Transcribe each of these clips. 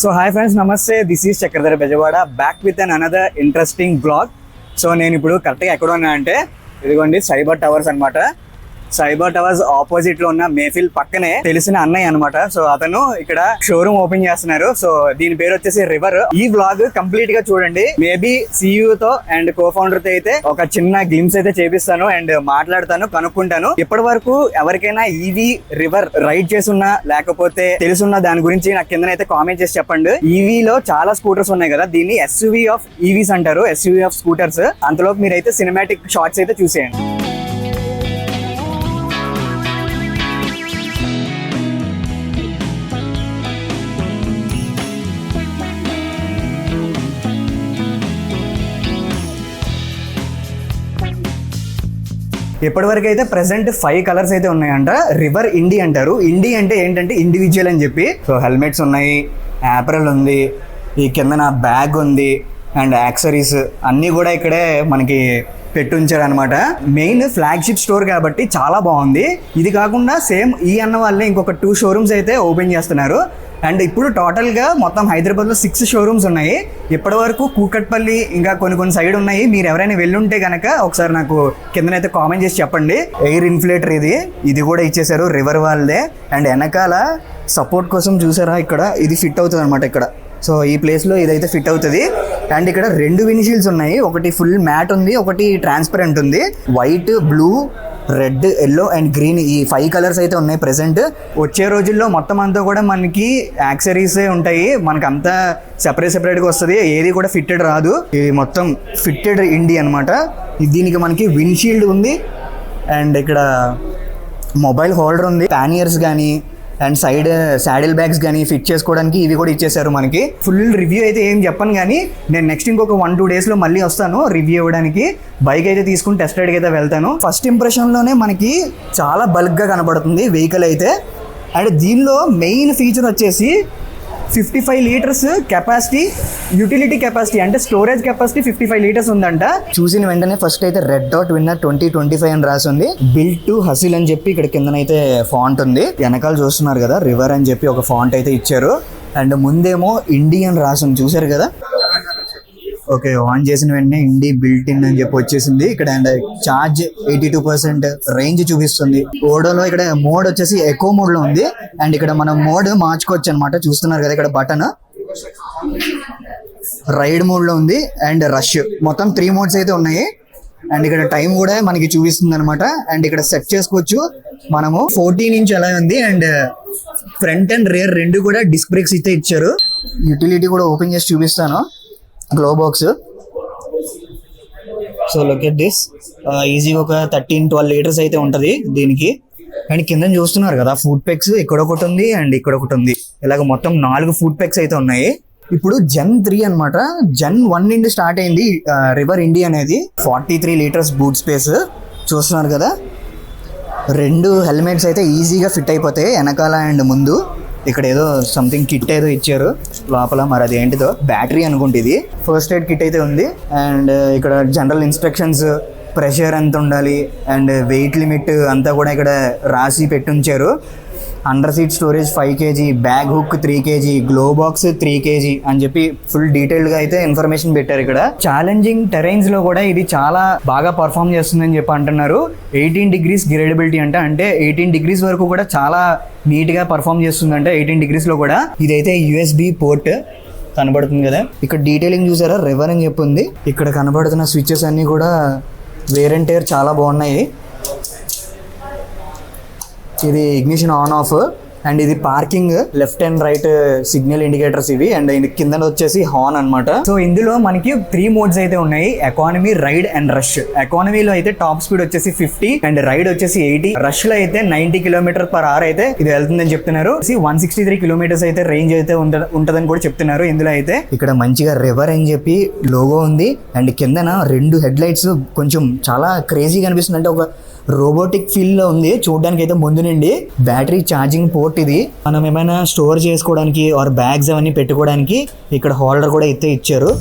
So hi friends, నమస్తే. This is Chakradhar Bezawada back with an another interesting blog. So నేను ఇప్పుడు కరెక్ట్గా ఎక్కడ ఉన్నా అంటే ఇదిగోండి సైబర్ టవర్స్ అనమాట. సైబర్ టవర్స్ ఆపోజిట్ లో ఉన్న మేఫిల్ పక్కనే తెలిసిన అన్నయ్య అనమాట. సో అతను ఇక్కడ షోరూమ్ ఓపెన్ చేస్తున్నారు. సో దీని పేరు వచ్చేసి రివర్. ఈ వ్లాగ్ కంప్లీట్ గా చూడండి. మేబీ సిఇఓ తో అండ్ కో ఫౌండర్ తో అయితే ఒక చిన్న గ్లిమ్స్ అయితే చేపిస్తాను అండ్ మాట్లాడతాను, కనుక్కుంటాను. ఇప్పటి వరకు ఎవరికైనా ఈవీ రివర్ రైడ్ చేసున్నా లేకపోతే తెలుసున్న దాని గురించి నాకు కిందనైతే కామెంట్ చేసి చెప్పండి. ఈవీ లో చాలా స్కూటర్స్ ఉన్నాయి కదా, దీన్ని ఎస్యూవీ ఆఫ్ ఈవీస్ అంటారు, ఎస్యూవీ ఆఫ్ స్కూటర్స్. అంతలోపు మీరైతే సినిమాటిక్ షార్ట్స్ అయితే చూసేయండి. ఇప్పటివరకు అయితే ప్రెసెంట్ 5 కలర్స్ అయితే ఉన్నాయంట. రివర్ ఇండి అంటారు. ఇండి అంటే ఏంటంటే ఇండివిజువల్ అని చెప్పి. సో హెల్మెట్స్ ఉన్నాయి, యాప్రల్ ఉంది, ఈ కింద నా బ్యాగ్ ఉంది అండ్ యాక్సరీస్ అన్నీ కూడా ఇక్కడే మనకి పెట్టుంచారు అనమాట. మెయిన్ ఫ్లాగ్షిప్ స్టోర్ కాబట్టి చాలా బాగుంది. ఇది కాకుండా సేమ్ ఈ అన్న వాళ్ళే ఇంకొక 2 షోరూమ్స్ అయితే ఓపెన్ చేస్తున్నారు. అండ్ ఇప్పుడు టోటల్గా మొత్తం హైదరాబాద్లో 6 షోరూమ్స్ ఉన్నాయి. ఇప్పటి వరకు కూకట్పల్లి ఇంకా కొన్ని సైడ్ ఉన్నాయి. మీరు ఎవరైనా వెళ్ళుంటే కనుక ఒకసారి నాకు కిందనైతే కామెంట్ చేసి చెప్పండి. ఎయిర్ ఇన్ఫ్లేటర్ ఇది కూడా ఇచ్చేసారు రివర్ వాళ్ళదే. అండ్ వెనకాల సపోర్ట్ కోసం చూసారా, ఇక్కడ ఇది ఫిట్ అవుతుంది అనమాట ఇక్కడ. సో ఈ ప్లేస్లో ఇదైతే ఫిట్ అవుతుంది. అండ్ ఇక్కడ 2 విండ్షీల్డ్స్ ఉన్నాయి. ఒకటి ఫుల్ మ్యాట్ ఉంది, ఒకటి ట్రాన్స్పరెంట్ ఉంది. White, blue, red, yellow and green, ఈ 5 కలర్స్ అయితే ఉన్నాయి ప్రెసెంట్. వచ్చే రోజుల్లో మొత్తం అంతా కూడా మనకి యాక్సరీసే ఉంటాయి. మనకు అంతా సెపరేట్గా వస్తుంది, ఏది కూడా ఫిట్టెడ్ రాదు. ఇది మొత్తం ఫిట్టెడ్ ఇండి అనమాట. దీనికి మనకి విండ్షీల్డ్ ఉంది అండ్ ఇక్కడ మొబైల్ హోల్డర్ ఉంది. ప్యానియర్స్ కానీ అండ్ సైడ్ శాడిల్ బ్యాగ్స్ కానీ ఫిట్ చేసుకోవడానికి ఇవి కూడా ఇచ్చేసారు మనకి. ఫుల్ రివ్యూ అయితే ఏం చెప్పను, కానీ నేను నెక్స్ట్ ఇంకొక 1-2 డేస్లో మళ్ళీ వస్తాను రివ్యూ ఇవ్వడానికి. బైక్ అయితే తీసుకుని టెస్ట్ రైడ్కి అయితే వెళ్తాను. ఫస్ట్ ఇంప్రెషన్లోనే మనకి చాలా బల్క్గా కనబడుతుంది వెహికల్ అయితే. అండ్ దీనిలో మెయిన్ ఫీచర్ వచ్చేసి 55 లీటర్స్ కెపాసిటీ, యూటిలిటీ కెపాసిటీ అంటే స్టోరేజ్ కెపాసిటీ 55 లీటర్స్ ఉందంట. చూసిన వెంటనే ఫస్ట్ అయితే రెడ్ డాట్ విన్నర్ 2025 అని రాసి ఉంది. బిల్డ్ టు హసిల్ అని చెప్పి ఇక్కడ కిందనైతే ఫాంట్ ఉంది. వెనకాల చూస్తున్నారు కదా, రివర్ అని చెప్పి ఒక ఫాంట్ అయితే ఇచ్చారు. అండ్ ముందేమో ఇండియన్ రాసి ఉంది, చూసారు కదా. ఓకే, ఆన్ చేసిన వెంటనే ఇండి బిల్ట్ ఇన్ అని చెప్పి వచ్చేసింది ఇక్కడ. అండ్ ఛార్జ్ 82% రేంజ్ చూపిస్తుంది. ఓడోలో ఇక్కడ మోడ్ వచ్చేసి ఎకో మోడ్ లో ఉంది. అండ్ ఇక్కడ మనం మోడ్ మార్చుకోవచ్చు అనమాట. చూస్తున్నారు కదా ఇక్కడ బటన్. రైడ్ మోడ్ లో ఉంది అండ్ రష్, మొత్తం 3 మోడ్స్ అయితే ఉన్నాయి. అండ్ ఇక్కడ టైం కూడా మనకి చూపిస్తుంది అనమాట. అండ్ ఇక్కడ సెట్ చేసుకోవచ్చు మనము. 14 ఇంచ్ అలా ఉంది. అండ్ ఫ్రంట్ అండ్ రియర్ రెండు కూడా డిస్క్ బ్రేక్స్ అయితే ఇచ్చారు. యూటిలిటీ కూడా ఓపెన్ చేసి చూపిస్తాను. Glow box. So look at this. ఈజీగా ఒక 13-12 లీటర్స్ అయితే ఉంటుంది దీనికి. అండ్ కింద చూస్తున్నారు కదా ఫుడ్ పెక్స్, ఇక్కడ ఒకటి ఉంది అండ్ ఇక్కడ ఒకటి ఉంది. ఇలాగ మొత్తం 4 ఫుడ్ పెక్స్ అయితే ఉన్నాయి. ఇప్పుడు జెన్ 3 అనమాట. జెన్ 1 నుండి స్టార్ట్ అయింది రివర్ ఇండి అనేది. 43 లీటర్స్ బూట్ స్పేస్ చూస్తున్నారు కదా. 2 హెల్మెట్స్ అయితే ఈజీగా ఫిట్ అయిపోతాయి వెనకాల అండ్ ముందు. ఇక్కడ ఏదో సంథింగ్ కిట్ ఏదో ఇచ్చారు లోపల, మరి అది ఏంటిదో, బ్యాటరీ అనుకుంటే. ఇది ఫస్ట్ ఎయిడ్ కిట్ అయితే ఉంది. అండ్ ఇక్కడ జనరల్ ఇన్స్ట్రక్షన్స్, ప్రెషర్ ఎంత ఉండాలి అండ్ వెయిట్ లిమిట్ అంతా కూడా ఇక్కడ రాసి పెట్టుంచారు. Under seat storage 5 kg, bag hook 3 kg, glove box 3 kg అని చెప్పి ఫుల్ డీటెయిల్డ్గా అయితే ఇన్ఫర్మేషన్ పెట్టారు ఇక్కడ. ఛాలెంజింగ్ టెరైన్స్ లో కూడా ఇది చాలా బాగా పర్ఫామ్ చేస్తుందని చెప్పి అంటున్నారు. 18 degrees గ్రేడబిలిటీ అంటే 18 degrees వరకు కూడా చాలా నీట్గా పర్ఫామ్ చేస్తుందంటే 18 degrees లో కూడా. ఇదైతే USB పోర్ట్ కనబడుతుంది కదా. ఇక్కడ డీటెయిలింగ్ చూసారా, రివర్ అని చెప్పి ఉంది. ఇక్కడ కనబడుతున్న స్విచ్చెస్ అన్నీ కూడా వేర్ అండ్ టేర్ చాలా బాగున్నాయి. ఇది ఇగ్నిషన్ ఆన్ ఆఫ్. అండ్ ఇది parking, left and right signal indicators ఇవి. అండ్ కింద వచ్చేసి హార్న్ అనమాట. సో ఇందులో మనకి 3 మోడ్స్ అయితే ఉన్నాయి, ఎకానమీ, రైడ్ అండ్ రష్. ఎకానమీలో అయితే టాప్ స్పీడ్ వచ్చేసి 50 అండ్ రైడ్ వచ్చేసి 80. రష్ లో అయితే 90 km/h అయితే ఇది వెళ్తుందని చెప్తున్నారు. 163 kilometers అయితే రేంజ్ అయితే ఉంటదని కూడా చెప్తున్నారు ఇందులో అయితే. ఇక్కడ మంచిగా రివర్ అని చెప్పి లోగో ఉంది. అండ్ కిందన 2 హెడ్ లైట్స్ కొంచెం చాలా క్రేజీగా అనిపిస్తుంది. అంటే ఒక రోబోటిక్ ఫీల్ లో ఉంది చూడడానికి అయితే ముందు నుండి. బ్యాటరీ ఛార్జింగ్ పోర్ట్ ఇది. మనం ఏమైనా స్టోర్ చేసుకోవడానికి ఆర్ బ్యాగ్స్ అవన్నీ పెట్టుకోవడానికి ఇక్కడ హోల్డర్ కూడా అయితే ఇచ్చారు.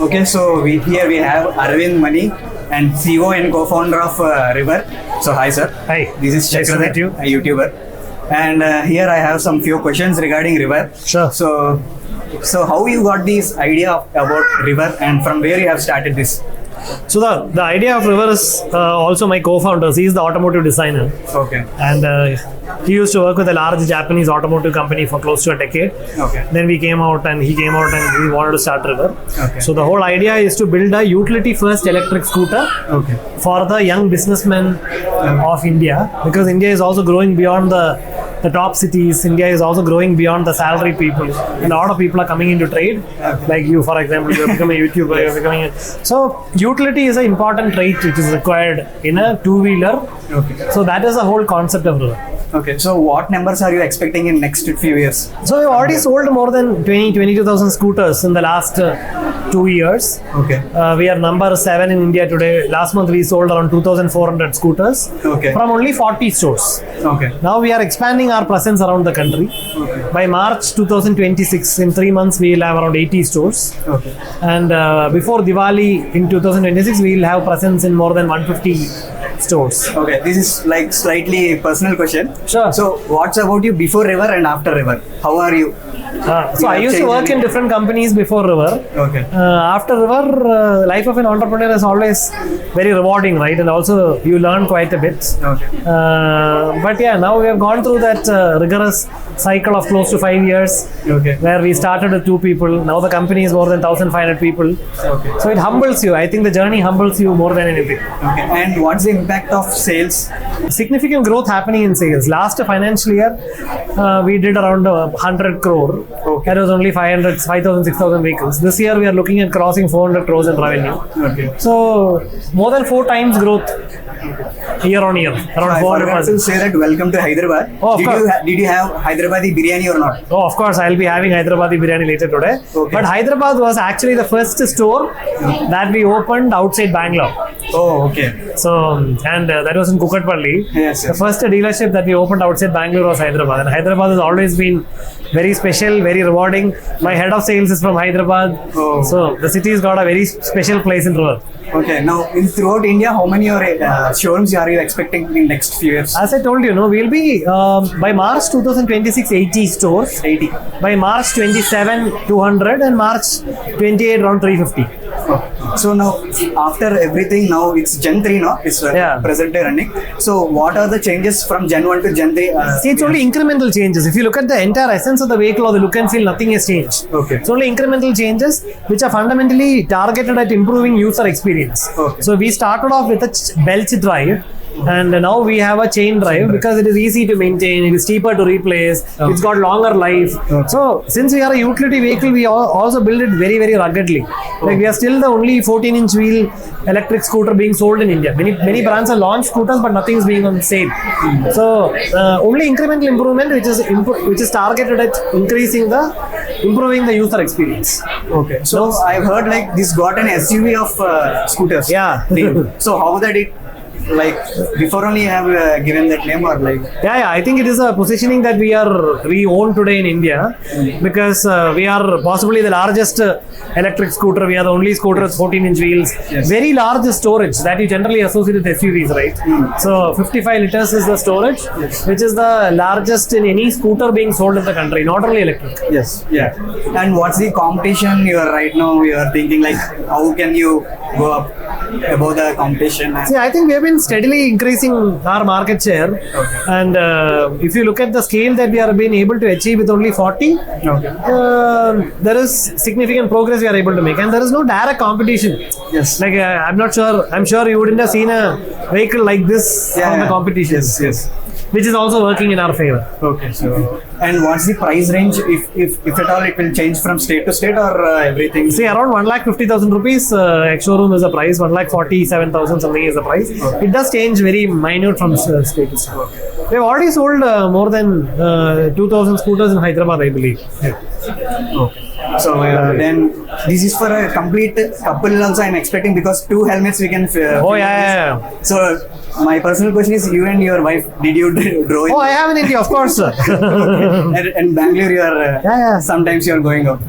Okay, so here we have Arvind Mani and CEO and co-founder of River. So hi sir. Hi. This is Nice to Chakravarti, meet you. a YouTuber. And here I have some few questions regarding River. Sure. So how you got this idea about River and from where you have started this? So the idea of River is also my co-founder. He is the automotive designer, Okay. and he used to work with a large Japanese automotive company for close to a decade. Okay. Then he came out and he wanted to start River. Okay. So the whole idea is to build a utility first electric scooter Okay. for the young businessmen of India, because India is also growing beyond the top cities. India is also growing beyond the salary people, and a lot of people are coming into trade. Like you, for example, you're becoming a YouTuber. You're becoming so utility is an important trait which is required in a two-wheeler. Okay. So that is the whole concept of River. Okay. So what numbers are you expecting in next few years? So we've already sold more than 22,000 scooters in the last 2 years. Okay. We are number 7 in India today. Last month we sold around 2,400 scooters Okay. from only 40 stores. Okay. Now we are expanding our presence around the country. Okay. By March 2026, in 3 months, we will have around 80 stores. Okay. And before Diwali in 2026, we will have presence in more than 150 stores. Okay. This is like slightly personal question. Sure. So what's about you before River and after River? How are you? So I used to work in different companies before River. Okay. After River, life of an entrepreneur is always very rewarding, right? And also you learn quite a bit. Okay. But yeah, now we have gone through that rigorous cycle of close to 5 years, Okay. where we started with 2 people. Now the company is more than 1,500 people. Okay. So it humbles you. I think the journey humbles you more than anything. Okay. And what's the impact of sales? Significant growth happening in sales. Last financial year, we did around 100 crore. Okay. That was only 5,000, 6,000 vehicles. This year we are looking at crossing 400 crores in revenue. Okay. So more than 4 times growth year on year, around I forgot to 400%. say that welcome to Hyderabad. Oh, of course. Did you have Hyderabadi biryani or not? Oh, of course, I'll be having Hyderabadi biryani later today. Okay. But Hyderabad was actually the first store that we opened outside Bangalore. Oh, okay. So, and that was in Kukatpalli. Yes, The yes. first dealership that we opened outside Bangalore was Hyderabad. And Hyderabad has always been very special, very rewarding. My head of sales is from Hyderabad. Oh. So, the city's got a very special place in River. Okay. Now, throughout India, how many showrooms are you expecting in next few years? As I told you, we'll be by March 2026, 80 stores. 80. By March 27, 200. And March 28, around 350. So now, after everything, now it's Gen 3, no? It's Yeah. presently running. So what are the changes from Gen 1 to Gen 3? See, it's only incremental changes. If you look at the entire essence of the vehicle or the look and feel, nothing has changed. Okay. It's only incremental changes which are fundamentally targeted at improving user experience. Okay. So we started off with a belch drive. And now we have a chain drive because it is easy to maintain, it is cheaper to replace, it's got longer life. So since we are a utility vehicle, we also build it very, very ruggedly. Like we are still the only 14-inch wheel electric scooter being sold in India. Many brands have launched scooters, but nothing is being on sale. So only incremental improvement, which is targeted at improving the user experience. Okay. So I've heard like this got an SUV of scooters. Yeah. Name. So how that it like before only you have given that name or like? Yeah, I think it is a positioning that we own today in India, because we are possibly the largest electric scooter. We are the only scooter with 14-inch wheels. Yes. Very large storage that you generally associate with SUVs, right? So 55 liters is the storage, which is the largest in any scooter being sold in the country, not only electric. Yes. Yeah. And what's the competition you are right now? You are thinking like how can you go up above the competition? See, I think we have been steadily increasing our market share, and if you look at the scale that we are being able to achieve with only 40, Okay. there is significant progress we are able to make, and there is no direct competition. Yes. Like I'm sure you wouldn't have seen a vehicle like this from the competition. Yes. Yes. Which is also working in our favor. Okay. So and what's the price range if at all it will change from state to state or everything? See, around 1,50,000 rupees ex-showroom is the price, 1,47,000 something is the price. It does change very minute from state to state. We have already sold more than 2,000 scooters in Hyderabad, I believe. Okay. So then this is for a complete couple also I'm expecting because 2 helmets we can Oh, yeah. So my personal question is, you and your wife, did you draw it? Oh, I have in India, of course, sir. And Bangalore, you are Yeah. sometimes you are going out.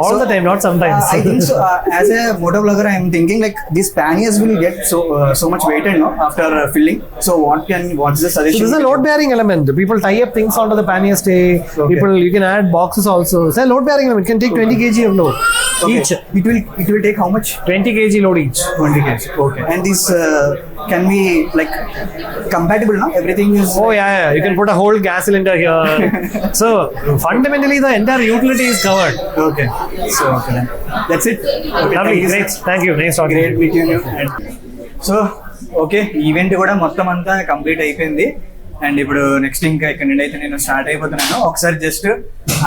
All the time, not sometimes. I think so. As a motovlogger, I am thinking like these panniers will get so much weighted, no, after filling. So what's the So suggestion? this is a load bearing element. People tie up things onto the pannier stay. People, you can add boxes also. It's a load bearing element. It can take 20 kg of load each. It will take how much? 20 kg load each. 20 kg. Okay. And this can be like compatible, no? Everything is. Oh yeah. You can put a whole gas cylinder here. So fundamentally, the entire utility is covered. Okay. So okay, then. That's it. Okay, Lovely, thank you, great. sir. Thank you. Nice talking. Great meeting you. So okay, event కూడా మొత్తం అంతా complete అయిపోయింది. And ఇప్పుడు next ఇంకా ఇక్కడ నుండి అయితే నేను స్టార్ట్ అయిపోతున్నాను. ఒకసారి జస్ట్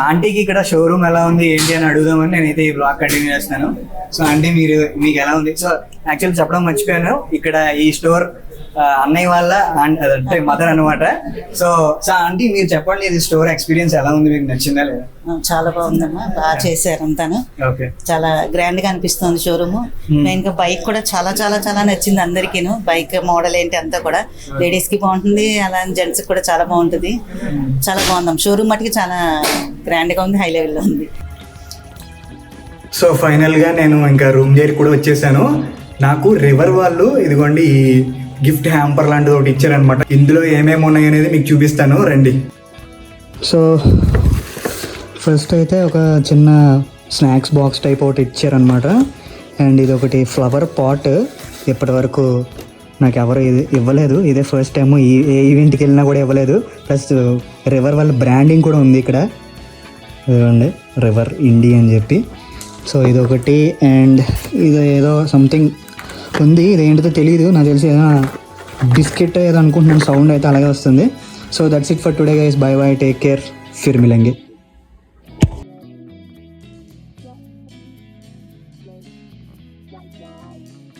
ఆంటీకి ఇక్కడ షోరూమ్ ఎలా ఉంది ఏంటి అని అడుగుదామని నేనైతే ఈ బ్లాగ్ కంటిన్యూ చేస్తున్నాను. సో ఆంటీ మీకు ఎలా ఉంది? సో యాక్చువల్లీ చెప్పడం మర్చిపోయాను, ఇక్కడ ఈ స్టోర్ అన్నయ్య వాళ్ళ అంటే మదర్ అనమాట. సో ఆంటీ మీరు చెప్పండి, ఇది స్టోర్ ఎక్స్పీరియన్స్ ఎలా ఉంది, మీకు నచ్చిందా లేదా? చాలా బాగుందమ్మా, బాగా చేశారు అంతాను. ఓకే. చాలా గ్రాండ్ గా అనిపిస్తుంది షోరూమ్. మెయిన్ గా బైక్ కూడా చాలా చాలా చాలా నచ్చింది అందరికీను. బైక్ మోడల్ ఏంటి అంతా కూడా లేడీస్ కి బాగుంటుంది, అలా జెంట్స్ కూడా చాలా బాగుంటుంది. చాలా బాగుందమ్మా షోరూమ్ మటుకి, చాలా గ్రాండ్ గా ఉంది, హై లెవెల్ లో ఉంది. సో ఫైనల్గా నేను ఇంకా రూమ్ దగ్గర కూడా వచ్చేసాను. నాకు రివర్ వాళ్ళు ఇదిగోండి ఈ గిఫ్ట్ హ్యాంపర్ లాంటిది ఒకటి ఇచ్చారనమాట. ఇందులో ఏమేమి ఉన్నాయి అనేది మీకు చూపిస్తాను, రండి. సో ఫస్ట్ అయితే ఒక చిన్న స్నాక్స్ బాక్స్ టైప్ ఒకటి ఇచ్చారనమాట. అండ్ ఇది ఒకటి ఫ్లవర్ పాట్. ఇప్పటి వరకు నాకు ఎవరు ఇది ఇవ్వలేదు, ఇదే ఫస్ట్ టైం. ఏ ఈవెంట్కి వెళ్ళినా కూడా ఇవ్వలేదు. ప్లస్ రివర్ వాళ్ళ బ్రాండింగ్ కూడా ఉంది ఇక్కడ, ఇదిగోండి రివర్ ఇండి అని చెప్పి. సో ఇదొకటి. అండ్ ఇది ఏదో సంథింగ్ ఉంది, ఇదేంటిదో తెలియదు, నాకు తెలిసి ఏదో బిస్కెట్ ఏదో అనుకుంటున్నాను, సౌండ్ అయితే అలాగే వస్తుంది. So that's it for today guys, bye bye, take care, ఫిర్ మిలేంగే.